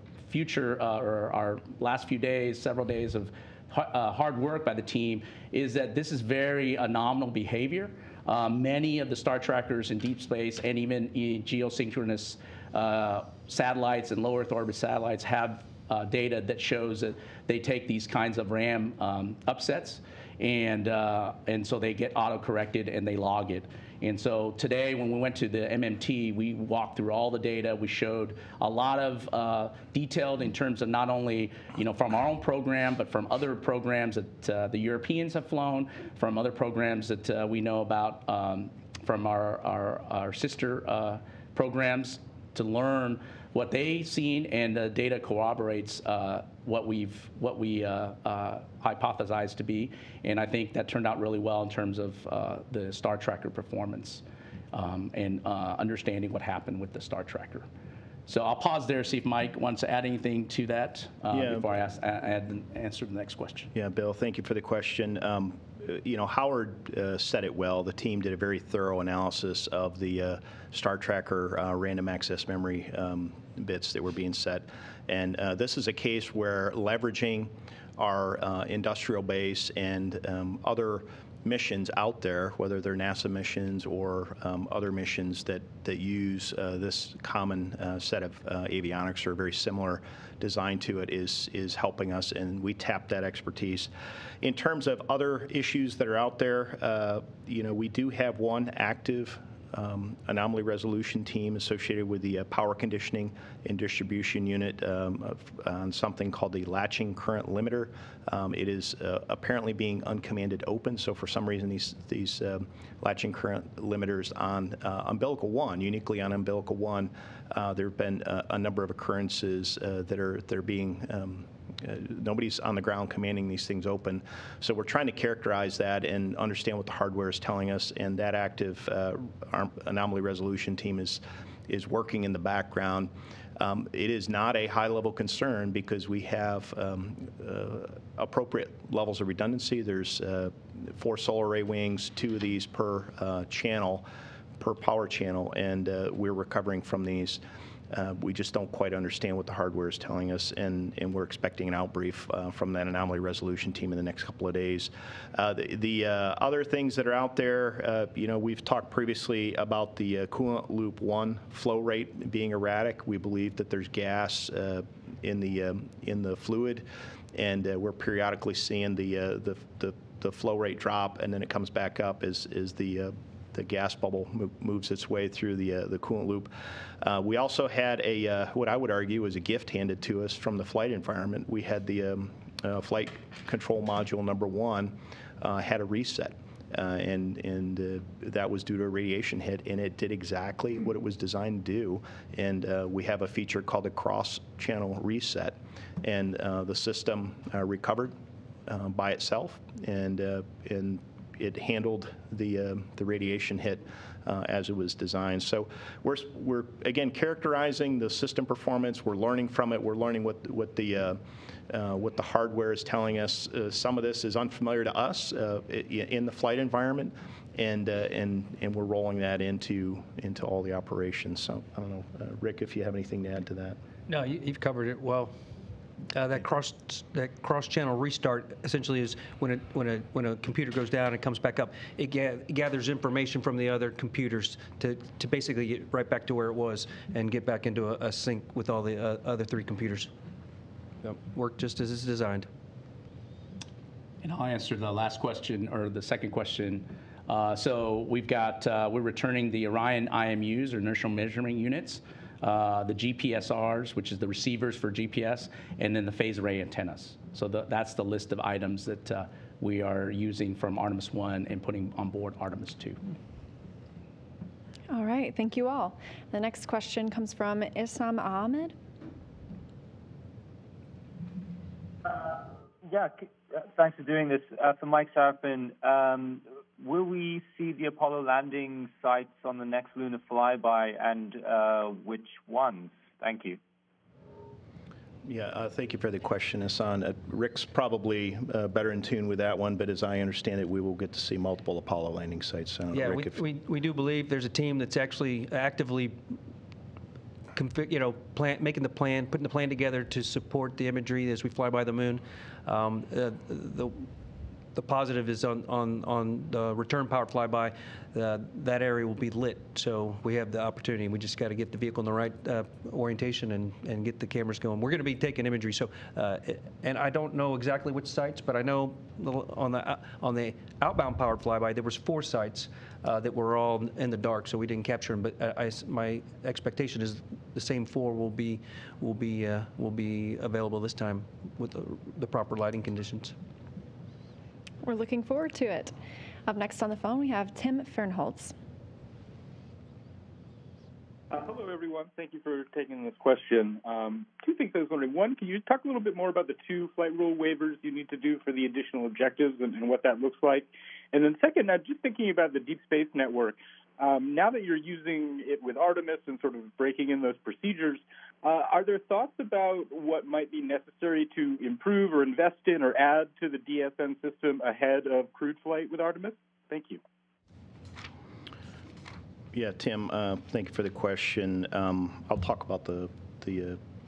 our last few days, several days of hard work by the team, is that this is very anomalous behavior. Many of the Star Trackers in deep space and even in geosynchronous satellites and low Earth orbit satellites have data that shows that they take these kinds of RAM upsets, and so they get auto-corrected and they log it. And so today, when we went to the MMT, we walked through all the data. We showed a lot of detailed in terms of not only from our own program, but from other programs that the Europeans have flown, from other programs that we know about from our sister programs, to learn what they've seen, and the data corroborates what we hypothesized to be, and I think that turned out really well in terms of the Star Tracker performance and understanding what happened with the Star Tracker. So I'll pause there, see if Mike wants to add anything to that before I answer the next question. Yeah, Bill, thank you for the question. Howard said it well. The team did a very thorough analysis of the Star Tracker random access memory bits that were being set. And this is a case where leveraging our industrial base and other missions out there, whether they're NASA missions or other missions that use this common set of avionics or very similar design to it, is helping us, and we tap that expertise. In terms of other issues that are out there, we do have one active anomaly resolution team associated with the power conditioning and distribution unit on something called the latching current limiter. It is apparently being uncommanded open, so for some reason these latching current limiters on umbilical 1, uniquely on umbilical 1, there have been a number of occurrences that are being nobody's on the ground commanding these things open. So we're trying to characterize that and understand what the hardware is telling us, and that active anomaly resolution team is working in the background. It is not a high-level concern because we have appropriate levels of redundancy. There's 4 solar array wings, 2 of these per channel, per power channel, and we're recovering from these. We just don't quite understand what the hardware is telling us, and we're expecting an outbrief from that anomaly resolution team in the next couple of days. The other things that are out there, we've talked previously about the coolant loop 1 flow rate being erratic. We believe that there's gas in the fluid, and we're periodically seeing the flow rate drop, and then it comes back up as the gas bubble moves its way through the coolant loop. We also had what I would argue was a gift handed to us from the flight environment. We had the flight control module number 1 had a reset, and that was due to a radiation hit, and it did exactly what it was designed to do. And we have a feature called a cross-channel reset, and the system recovered by itself, and it handled the radiation hit as it was designed. So we're again characterizing the system performance. We're learning from it. We're learning what the hardware is telling us. Some of this is unfamiliar to us in the flight environment, and we're rolling that into all the operations. So I don't know, Rick, if you have anything to add to that. No, you've covered it well. That cross-channel restart essentially is when a computer goes down and comes back up, it gathers information from the other computers to basically get right back to where it was and get back into a sync with all the other 3 computers. Work just as it's designed. And I'll answer the last question, or the second question. So we're returning the Orion IMUs, or inertial measurement units, the GPSRs, which is the receivers for GPS, and then the phase array antennas. So that's the list of items that we are using from Artemis I and putting on board Artemis II. All right, thank you all. The next question comes from Isam Ahmed. Thanks for doing this. For Mike Sarpin, will we see the Apollo landing sites on the next lunar flyby, and which ones? Thank you. Yeah, thank you for the question, Hassan. Rick's probably better in tune with that one, but as I understand it, we will get to see multiple Apollo landing sites. Yeah, Rick, we do believe there's a team that's actually actively making the plan, putting the plan together to support the imagery as we fly by the moon. The positive is on the return powered flyby, that area will be lit, so we have the opportunity. We just got to get the vehicle in the right orientation and get the cameras going. We're going to be taking imagery, so and I don't know exactly which sites, but I know on the outbound powered flyby there was 4 sites that were all in the dark, so we didn't capture them. But my expectation is the same 4 will be available this time with the proper lighting conditions. We're looking forward to it. Up next on the phone, we have Tim Fernholz. Hello, everyone. Thank you for taking this question. 2 things I was wondering. One, can you talk a little bit more about the 2 flight rule waivers you need to do for the additional objectives and what that looks like? And then second, just thinking about the Deep Space Network, now that you're using it with Artemis and sort of breaking in those procedures, are there thoughts about what might be necessary to improve or invest in or add to the DSN system ahead of crewed flight with Artemis? Thank you. Yeah, Tim, thank you for the question. I'll talk about the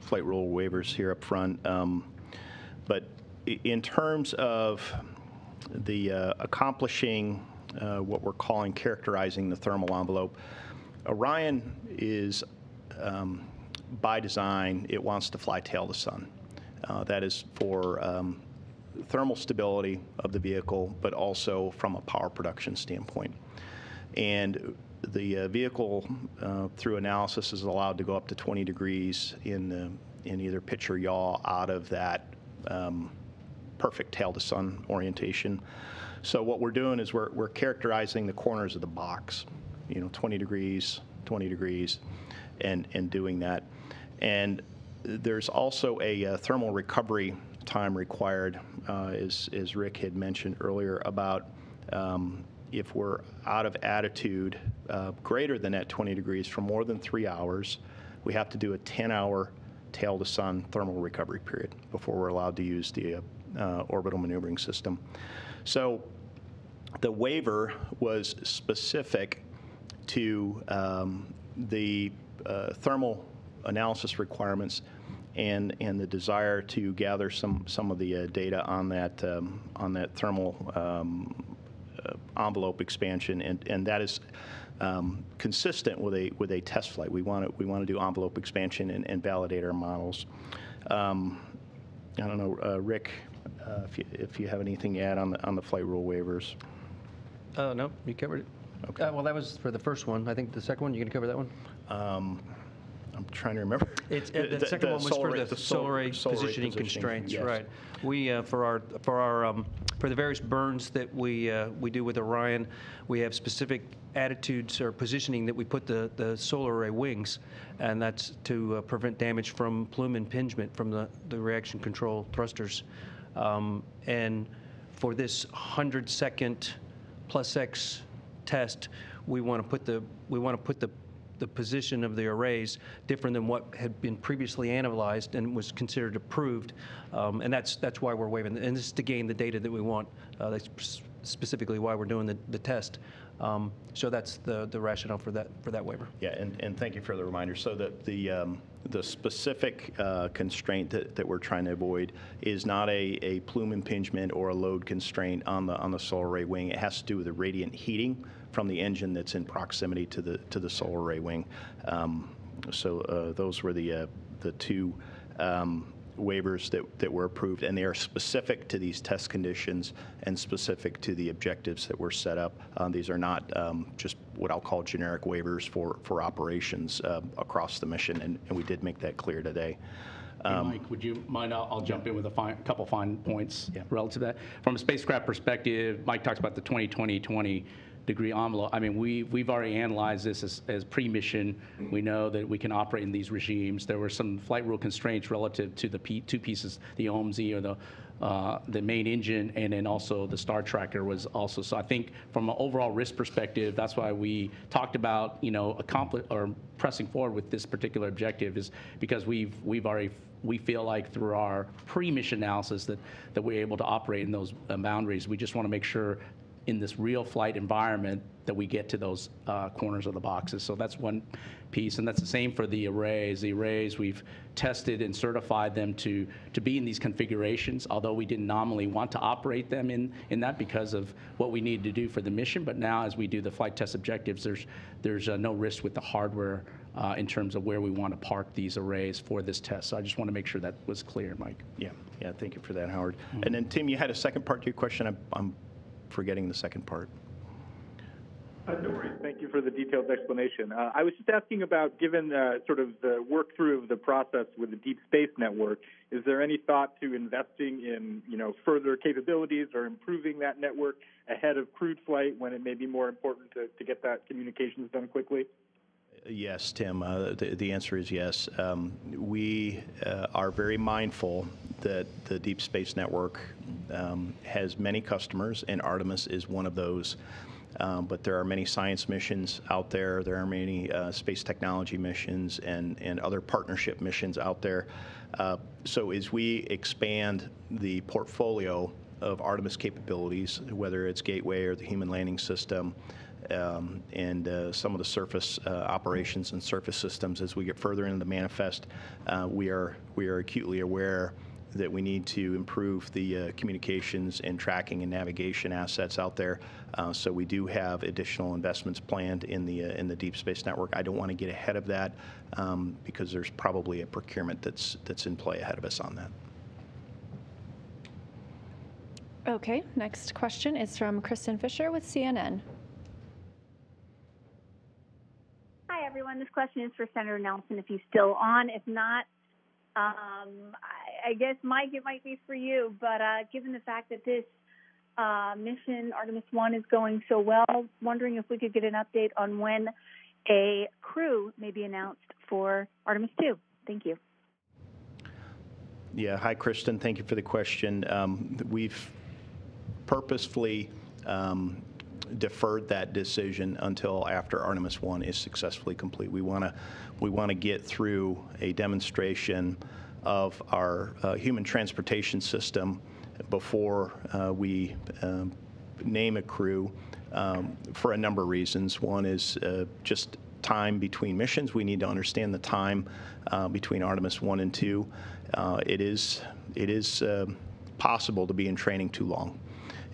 flight rule waivers here up front. But in terms of the accomplishing what we're calling characterizing the thermal envelope, Orion is, by design, it wants to fly tail to sun. That is for thermal stability of the vehicle, but also from a power production standpoint. And the vehicle, through analysis, is allowed to go up to 20 degrees in either pitch or yaw out of that perfect tail to sun orientation. So what we're doing is we're characterizing the corners of the box, 20 degrees, and doing that. And there's also a thermal recovery time required, as Rick had mentioned earlier, about if we're out of attitude greater than that 20 degrees for more than 3 hours, we have to do a 10-hour tail to sun thermal recovery period before we're allowed to use the orbital maneuvering system. So the waiver was specific to the thermal analysis requirements and the desire to gather some of the data on that thermal envelope expansion, and that is consistent with a test flight. We want to do envelope expansion and validate our models. I don't know, Rick, if you have anything to add on the flight rule waivers. No, you covered it. Okay. Well, that was for the first one. I think the second one, you going to cover that one? I'm trying to remember. The second one was for the solar array positioning constraints, yes. Right? We for the various burns that we do with Orion, we have specific attitudes or positioning that we put the solar array wings, and that's to prevent damage from plume impingement from the reaction control thrusters. And for this 100-second plus X test, we want to put the position of the arrays different than what had been previously analyzed and was considered approved, and that's why we're waiving. And this is to gain the data that we want. That's specifically why we're doing the test. So that's the rationale for that waiver. Yeah, and thank you for the reminder. So that the specific constraint that we're trying to avoid is not a plume impingement or a load constraint on the solar array wing. It has to do with the radiant heating from the engine that's in proximity to the solar array wing. So those were the two waivers that were approved, and they are specific to these test conditions and specific to the objectives that were set up. These are not just what I'll call generic waivers for operations across the mission, and we did make that clear today. Hey, Mike, would you mind? I'll jump in with a couple fine points relative to that. From a spacecraft perspective, Mike talks about the 20-20-20 degree envelope. I mean, we've already analyzed this as pre-mission. We know that we can operate in these regimes. There were some flight rule constraints relative to the two pieces, the OMZ or the main engine, and then also the star tracker was also. So I think from an overall risk perspective, that's why we talked about pressing forward with this particular objective, is because we feel like through our pre-mission analysis that we're able to operate in those boundaries. We just want to make sure in this real flight environment that we get to those corners of the boxes. So that's one piece, and that's the same for the arrays. The arrays, we've tested and certified them to be in these configurations, although we didn't nominally want to operate them in that because of what we needed to do for the mission. But now as we do the flight test objectives, there's no risk with the hardware in terms of where we want to park these arrays for this test. So I just want to make sure that was clear, Mike. Yeah, thank you for that, Howard. And then Tim, you had a second part to your question. I'm forgetting the second part. No worries. Thank you for the detailed explanation. I was just asking about, given sort of the work through of the process with the Deep Space Network, is there any thought to investing in further capabilities or improving that network ahead of crewed flight when it may be more important to get that communications done quickly? Yes, Tim. The answer is yes. We are very mindful that the Deep Space Network has many customers, and Artemis is one of those. But there are many science missions out there. There are many space technology missions and other partnership missions out there. So as we expand the portfolio of Artemis capabilities, whether it's Gateway or the Human Landing System, and some of the surface operations and surface systems, as we get further into the manifest, we are acutely aware that we need to improve the communications and tracking and navigation assets out there. So we do have additional investments planned in the Deep Space Network. I don't want to get ahead of that because there's probably a procurement that's in play ahead of us on that. Okay, next question is from Kristen Fisher with CNN. Hi, everyone. This question is for Senator Nelson, if he's still on. If not, I guess, Mike, it might be for you. But given the fact that this mission, Artemis I, is going so well, wondering if we could get an update on when a crew may be announced for Artemis II. Thank you. Yeah, hi, Kristen. Thank you for the question. We've purposefully deferred that decision until after Artemis I is successfully complete. We want to get through a demonstration of our human transportation system before we name a crew for a number of reasons. One is just time between missions. We need to understand the time between Artemis I and II. It is possible to be in training too long,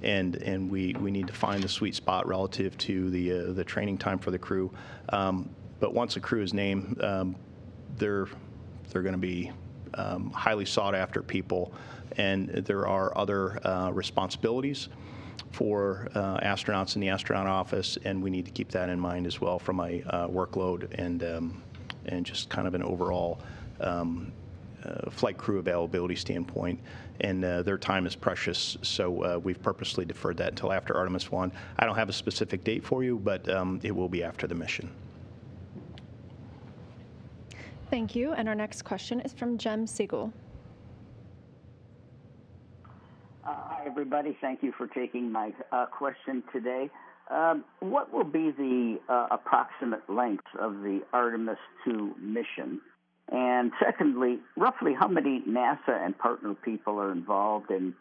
and we need to find the sweet spot relative to the training time for the crew. But once a crew is named, they're going to be highly sought after people, and there are other responsibilities for astronauts in the astronaut office, and we need to keep that in mind as well from a workload and just kind of an overall flight crew availability standpoint. And their time is precious, so we've purposely deferred that until after Artemis I. I don't have a specific date for you, but it will be after the mission. Thank you. And our next question is from Jem Siegel. Hi, everybody. Thank you for taking my question today. What will be the approximate length of the Artemis II mission? And secondly, roughly how many NASA and partner people are involved in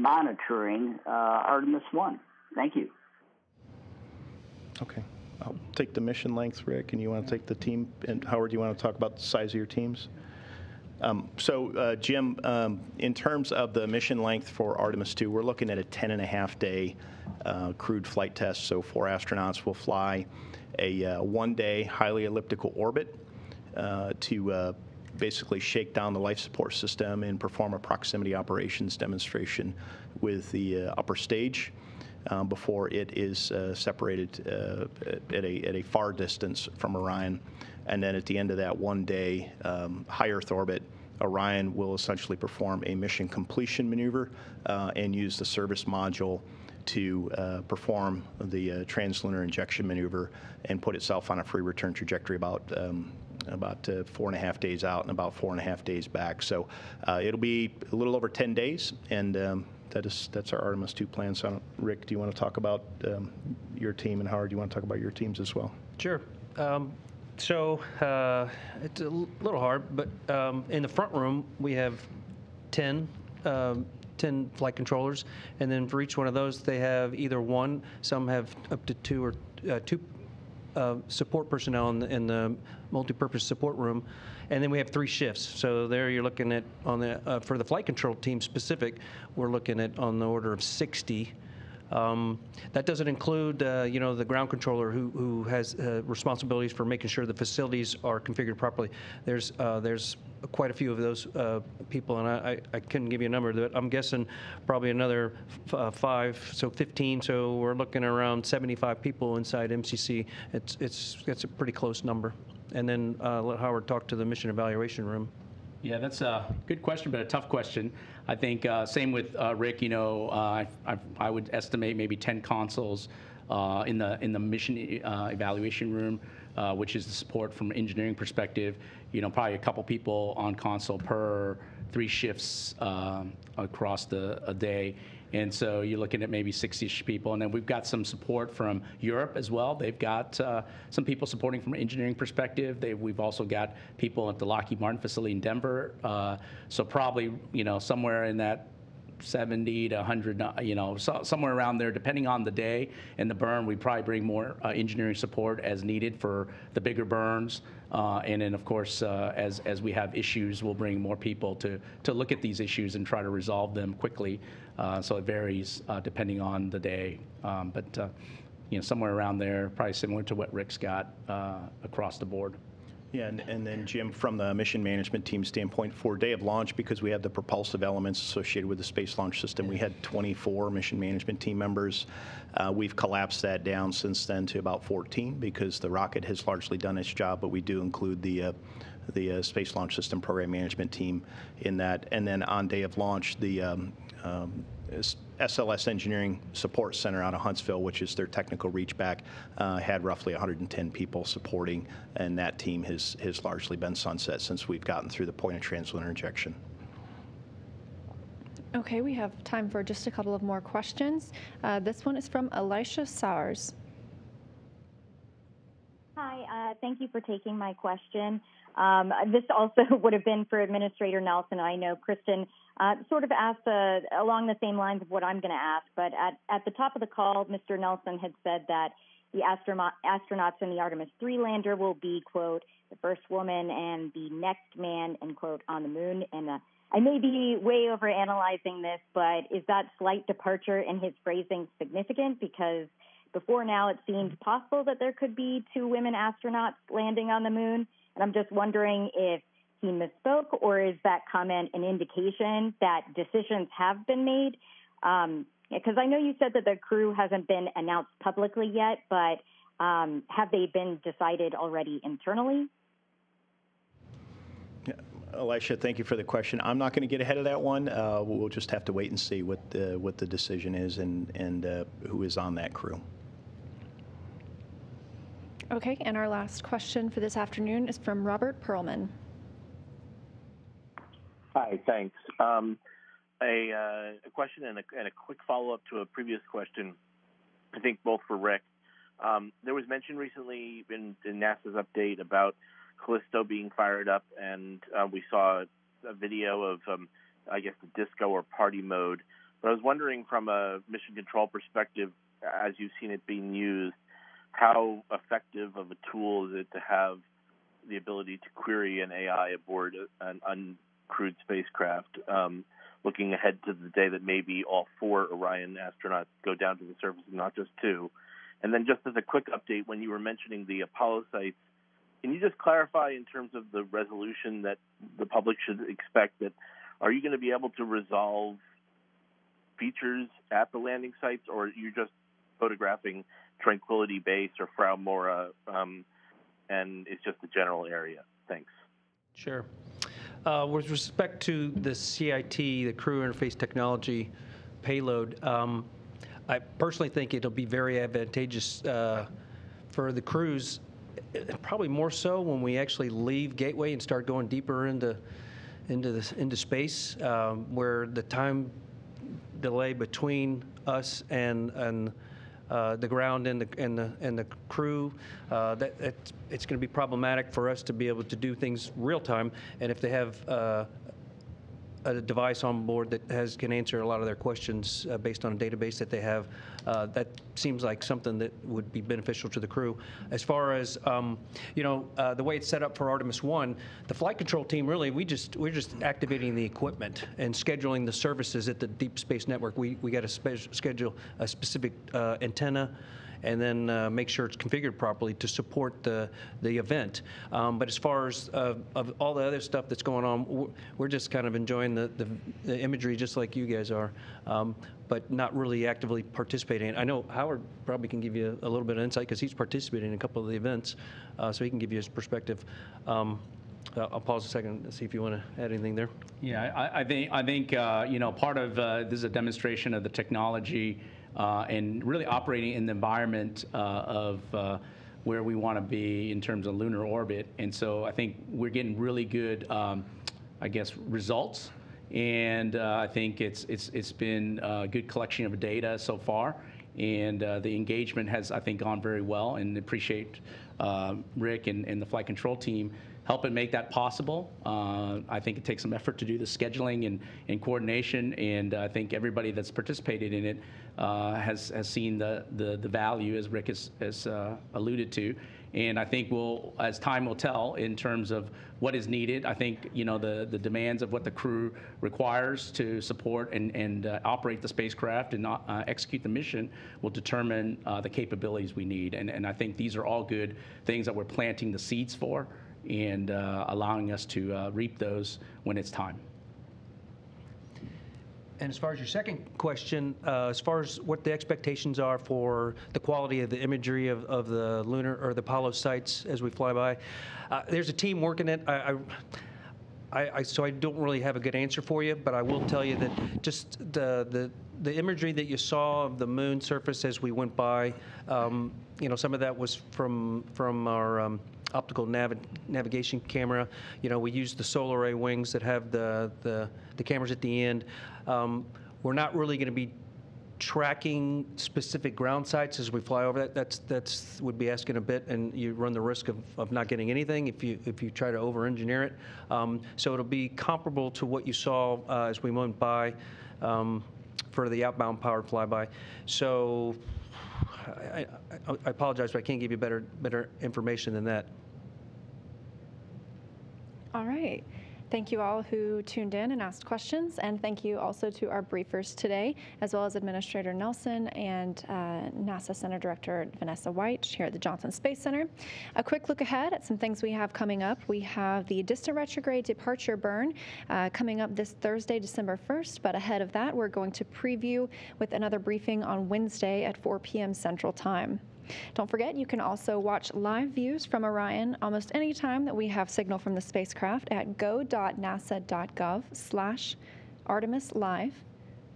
monitoring Artemis I? Thank you. Okay. I'll take the mission length, Rick, and you want to take the team. And Howard, you want to talk about the size of your teams? Jim, in terms of the mission length for Artemis II, we're looking at a 10.5-day crewed flight test. So 4 astronauts will fly a 1-day highly elliptical orbit to basically shake down the life support system and perform a proximity operations demonstration with the upper stage before it is separated at a far distance from Orion. And then at the end of that 1-day high Earth orbit, Orion will essentially perform a mission completion maneuver and use the service module to perform the translunar injection maneuver and put itself on a free return trajectory about 4.5 days out and about 4.5 days back. So it'll be a little over 10 days, and that's our Artemis II plan. So, Rick, do you want to talk about your team, and Howard, do you want to talk about your teams as well? Sure. So it's a little hard, but in the front room we have 10 flight controllers, and then for each one of those they have either one, some have up to two support personnel in the multi-purpose support room, and then we have 3 shifts. So there you're looking at for the flight control team specific, we're looking at on the order of 60. That doesn't include, the ground controller who has responsibilities for making sure the facilities are configured properly. There's quite a few of those people, and I couldn't give you a number, but I'm guessing probably another 5, so 15. So we're looking around 75 people inside MCC. It's a pretty close number. And then let Howard talk to the mission evaluation room. Yeah, that's a good question, but a tough question. I think same with Rick. I would estimate maybe 10 consoles in the mission evaluation room, which is the support from an engineering perspective. Probably a couple people on console per 3 shifts across a day. And so you're looking at maybe 60-ish people. And then we've got some support from Europe as well. They've got some people supporting from an engineering perspective. We've also got people at the Lockheed Martin facility in Denver. So probably, somewhere in that 70 to 100, somewhere around there, depending on the day and the burn. We probably bring more engineering support as needed for the bigger burns. And then, of course, as we have issues, we'll bring more people to look at these issues and try to resolve them quickly. So it varies depending on the day. But somewhere around there, probably similar to what Rick's got across the board. Yeah, and then Jim, from the mission management team standpoint, for day of launch, because we had the propulsive elements associated with the Space Launch System, we had 24 mission management team members. We've collapsed that down since then to about 14 because the rocket has largely done its job, but we do include the Space Launch System program management team in that. And then on day of launch, the SLS Engineering Support Center out of Huntsville, which is their technical reach back, had roughly 110 people supporting, and that team has largely been sunset since we've gotten through the point of translunar injection. Okay, we have time for just a couple of more questions. This one is from Elisha Sowers. Hi, thank you for taking my question. This also would have been for Administrator Nelson. I know Kristen sort of asked along the same lines of what I'm going to ask, but at the top of the call, Mr. Nelson had said that the astronauts in the Artemis III lander will be, quote, the first woman and the next man, end quote, on the moon. And I may be way overanalyzing this, but is that slight departure in his phrasing significant? Because before now, it seemed possible that there could be 2 women astronauts landing on the moon. And I'm just wondering if he misspoke, or is that comment an indication that decisions have been made? Because I know you said that the crew hasn't been announced publicly yet, but have they been decided already internally? Yeah. Elisha, thank you for the question. I'm not going to get ahead of that one. We'll just have to wait and see what the decision is and who is on that crew. Okay, and our last question for this afternoon is from Robert Perlman. Hi, thanks. A question and a quick follow-up to a previous question, I think both for Rick. There was mention recently in NASA's update about Callisto being fired up, and we saw a video of, I guess, the disco or party mode. But I was wondering from a mission control perspective, as you've seen it being used, how effective of a tool is it to have the ability to query an AI aboard an uncrewed spacecraft, looking ahead to the day that maybe all 4 Orion astronauts go down to the surface and not just 2. And then just as a quick update, when you were mentioning the Apollo sites, can you just clarify in terms of the resolution that the public should expect? That are you going to be able to resolve features at the landing sites, or are you just photographing Tranquility Base or Frau Mora, and it's just the general area? Thanks. Sure. With respect to the CIT, the Crew Interface Technology payload, I personally think it'll be very advantageous for the crews, probably more so when we actually leave Gateway and start going deeper into space, where the time delay between us and the ground and the crew, it's going to be problematic for us to be able to do things real time. And if they have a device on board that can answer a lot of their questions based on a database that they have, that seems like something that would be beneficial to the crew. As far as the way it's set up for Artemis I, the flight control team, really, we're just activating the equipment and scheduling the services at the Deep Space Network. We got to schedule a specific antenna, and then make sure it's configured properly to support the event. But as far as of all the other stuff that's going on, we're just kind of enjoying the imagery just like you guys are, but not really actively participating. I know Howard probably can give you a little bit of insight because he's participating in a couple of the events, so he can give you his perspective. I'll pause a second and see if you want to add anything there. Yeah, I think part of this is a demonstration of the technology and really operating in the environment of where we want to be in terms of lunar orbit. And so I think we're getting really good, results. And I think it's been a good collection of data so far. And the engagement has, I think, gone very well, and appreciate Rick and the flight control team helping make that possible. I think it takes some effort to do the scheduling and coordination, and I think everybody that's participated in it has seen the value, as Rick has alluded to. And I think as time will tell, in terms of what is needed, I think the demands of what the crew requires to support and operate the spacecraft and execute the mission will determine the capabilities we need. And I think these are all good things that we're planting the seeds for. and allowing us to reap those when it's time. And as far as your second question, as far as what the expectations are for the quality of the imagery of the lunar or the Apollo sites as we fly by, there's a team working it. So I don't really have a good answer for you, but I will tell you that just the imagery that you saw of the moon surface as we went by, some of that was from our optical navigation camera. We used the solar array wings that have the cameras at the end. We're not really going to be tracking specific ground sites as we fly over that. That's would be asking a bit, and you run the risk of not getting anything if you try to over-engineer it. So it'll be comparable to what you saw as we went by for the outbound powered flyby. So I apologize, but I can't give you better information than that. All right. Thank you all who tuned in and asked questions, and thank you also to our briefers today, as well as Administrator Nelson and NASA Center Director Vanessa White here at the Johnson Space Center. A quick look ahead at some things we have coming up. We have the distant retrograde departure burn coming up this Thursday, December 1st, but ahead of that, we're going to preview with another briefing on Wednesday at 4 p.m. Central Time. Don't forget, you can also watch live views from Orion almost any time that we have signal from the spacecraft at go.nasa.gov/Artemis Live.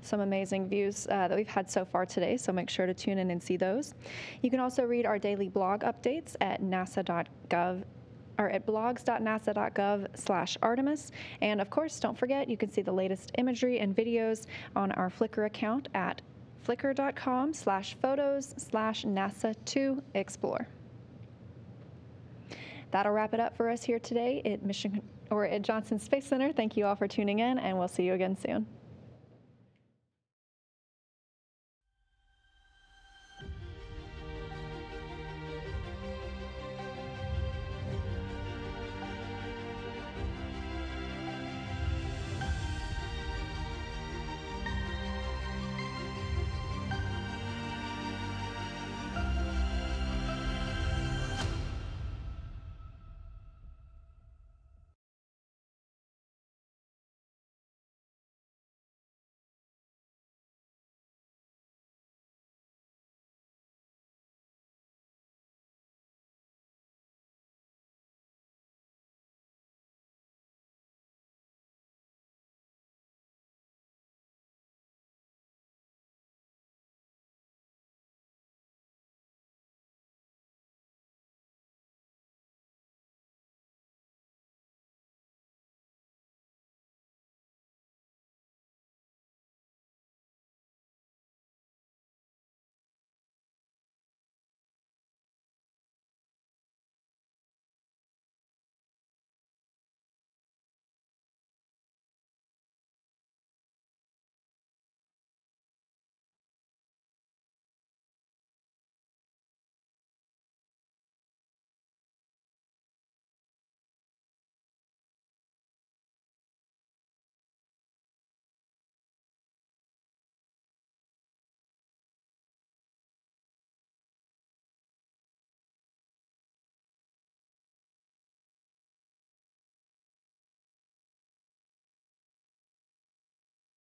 Some amazing views that we've had so far today, so make sure to tune in and see those. You can also read our daily blog updates at nasa.gov or at blogs.nasa.gov/Artemis. And of course, don't forget, you can see the latest imagery and videos on our Flickr account at flickr.com/photos/NASA2Explore. That'll wrap it up for us here today at Johnson Space Center. Thank you all for tuning in, and we'll see you again soon.